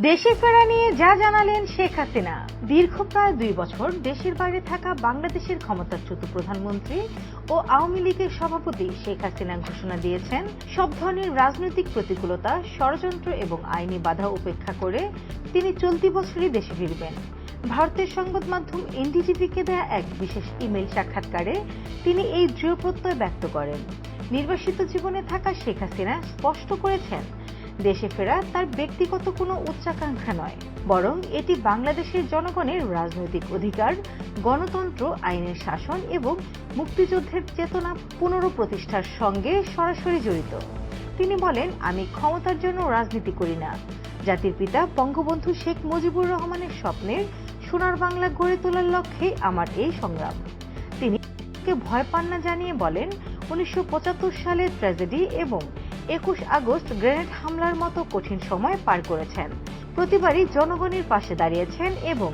দেশে ফেরা নিয়ে যা জানালেন শেখ হাসিনা। দীর্ঘ প্রায় 2 বছর দেশের বাইরে থাকা বাংলাদেশের ক্ষমতাচ্যুত প্রধানমন্ত্রী ও আওয়ামী লীগের সভাপতি শেখ হাসিনা ঘোষণা দিয়েছেন, সব ধরনের রাজনৈতিক প্রতিকূলতা, ষড়যন্ত্র এবং আইনি বাধা উপেক্ষা করে তিনি চলতি বছরই দেশে ফিরবেন। ভারতের সংবাদ মাধ্যম এনডিটিভিকে দেয়া এক বিশেষ ইমেইল সাক্ষাৎকারে তিনি এই দৃঢ় প্রত্যয় ব্যক্ত করেন। নির্বাসিত জীবনে থাকা শেখ হাসিনা স্পষ্ট করেছেন, দেশে ফেরা তার ব্যক্তিগত কোনো উচ্চাকাঙ্ক্ষা নয়, বরং এটি বাংলাদেশের জনগণের রাজনৈতিক অধিকার, গণতন্ত্র, আইনের শাসন এবং মুক্তিযুদ্ধের চেতনা পুনরপ্রতিষ্ঠার সঙ্গে সরাসরি জড়িত। তিনি বলেন, আমি ক্ষমতার জন্য রাজনীতি করি না। জাতির পিতা বঙ্গবন্ধু শেখ মুজিবুর রহমানের স্বপ্নের সোনার বাংলা গড়ে তোলার লক্ষ্যে আমার এই সংগ্রাম। তিনি ভয় পান না জানিয়ে বলেন, 1975 সালের ট্র্যাজেডি এবং 21 আগস্ট গ্রেনেড হামলার মতো কঠিন সময় পার করেছেন। প্রতিবারই জনগণের পাশে দাঁড়িয়েছেন এবং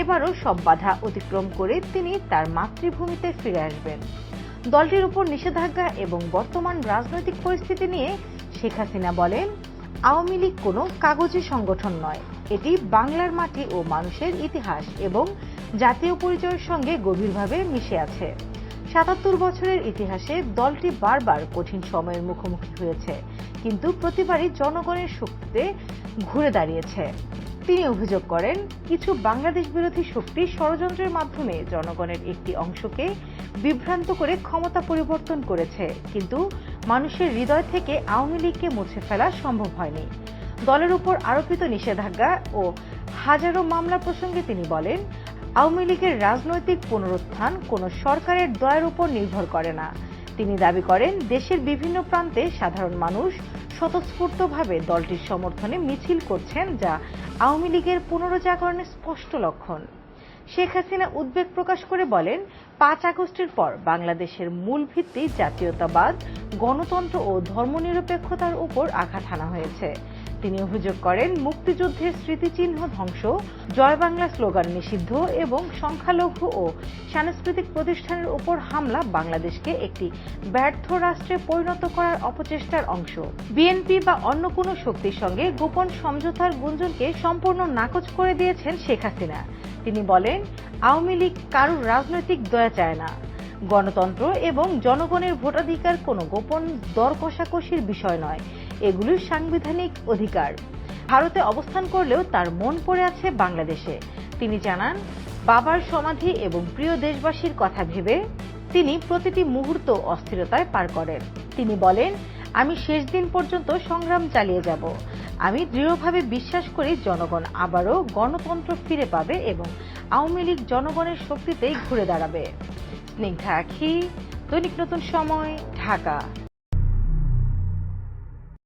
এবারও সব বাধা অতিক্রম করে তিনি তার মাতৃভূমিতে ফিরে আসবেন। দলটির উপর নিষেধাজ্ঞা এবং বর্তমান রাজনৈতিক পরিস্থিতি নিয়ে শেখ হাসিনা বলেন, আওয়ামী লীগ কোনো কাগজে সংগঠন নয়, এটি বাংলার মাটি ও মানুষের ইতিহাস এবং জাতীয় পরিচয়ের সঙ্গে গভীরভাবে মিশে আছে। ৭৭ বছরের ইতিহাসে দলটি বারবার কঠিন সময়ের মুখোমুখি হয়েছে, কিন্তু প্রতিবারই জনগণের শক্তিতে ঘুরে দাঁড়িয়েছে। তিনি অভিযোগ করেন, কিছু বাংলাদেশ বিরোধী শক্তি ষড়যন্ত্রের মাধ্যমে জনগণের একটি অংশকে বিভ্রান্ত করে ক্ষমতা পরিবর্তন করেছে, কিন্তু মানুষের হৃদয় থেকে আওয়ামী লীগকে মুছে ফেলা সম্ভব হয়নি। দলের উপর আরোপিত নিষেধাজ্ঞা ও হাজারো মামলা প্রসঙ্গে তিনি বলেন, আওয়ামী লীগের রাজনৈতিক পুনরুত্থান কোনো সরকারের দয়ের উপর নির্ভর করে না। তিনি দাবি করেন, দেশের বিভিন্ন প্রান্তে সাধারণ মানুষ স্বতঃস্ফূর্তভাবে দলটির সমর্থনে মিছিল করছেন, যা আওয়ামী লীগের পুনরুজ্জাগরণের স্পষ্ট লক্ষণ। শেখ হাসিনা উদ্বেগ প্রকাশ করে বলেন, 5 আগস্টের পর বাংলাদেশের মূল ভিত্তি জাতীয়তাবাদ, গণতন্ত্র ও ধর্মনিরপেক্ষতার উপর আঘাত হানা হয়েছে। তিনি অভিযোগ করেন, মুক্তিযুদ্ধের স্মৃতিচিহ্ন ধ্বংস, জয় বাংলা স্লোগান নিষিদ্ধ এবং সংখ্যালঘু ও সাংস্কৃতিক প্রতিষ্ঠানের উপর হামলা বাংলাদেশকে একটি ব্যর্থ রাষ্ট্রে পরিণত করার অপচেষ্টার অংশ। বিএনপি বা অন্য কোনো শক্তির সঙ্গে গোপন সমঝোতার গুঞ্জনকে সম্পূর্ণ নাকচ করে দিয়েছেন শেখ হাসিনা। তিনি বলেন, আওয়ামী লীগ কারোর রাজনৈতিক দয়া চায় না। গণতন্ত্র এবং জনগণের ভোটাধিকার কোনো গোপন দর কষাকষির বিষয় নয়, এগুলি সাংবিধানিক অধিকার। ভারতে অবস্থান করলেও তার মন পড়ে আছে বাংলাদেশে। তিনি জানান, বাবার সমাধি এবং প্রিয় দেশবাসীর কথা ভেবে তিনি প্রতিটি মুহূর্ত অস্থিরতায় পার করেন। তিনি বলেন, আমি শেষ দিন পর্যন্ত সংগ্রাম চালিয়ে যাব। আমি দৃঢ়ভাবে বিশ্বাস করি, জনগণ আবারও গণতন্ত্র ফিরে পাবে এবং আওয়ামী লীগ জনগণের শক্তিতেই ঘুরে দাঁড়াবে। স্নিগ্ধা আখি, দৈনিক নতুন সময়, ঢাকা।